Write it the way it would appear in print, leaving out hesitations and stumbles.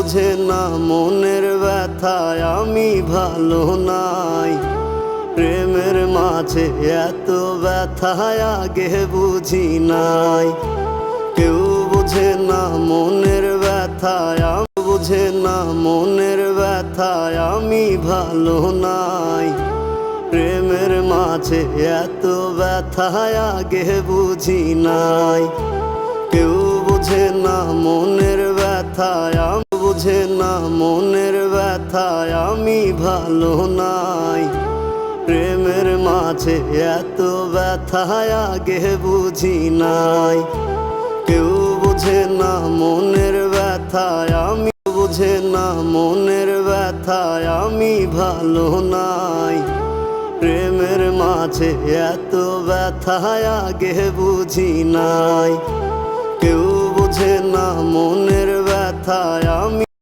বোঝে না মনের ব্যথায় আমি ভালো নাই। প্রেমের মাঝে এত ব্যথায় আগে বুঝি নাই। কেউ বোঝে না মনের ব্যথায়, বোঝে না মনের ব্যথায় আমি ভালো নাই। প্রেমের মাঝে এত ব্যথায় আগে বুঝি নাই। কেউ বোঝে না মনের ব্যথায়, বোঝে না মনের ব্যথায় আমি ভালো নাই। প্রেমের মাঝে এত ব্যথায় আগে বুঝি নাই। কেউ বোঝে না মনের ব্যথায়, বোঝে না মনের ব্যথায় আমি ভালো নাই। প্রেমের মাঝে এত ব্যথায় আগে বুঝি নাই। কেউ বোঝে না মনের ব্যথায়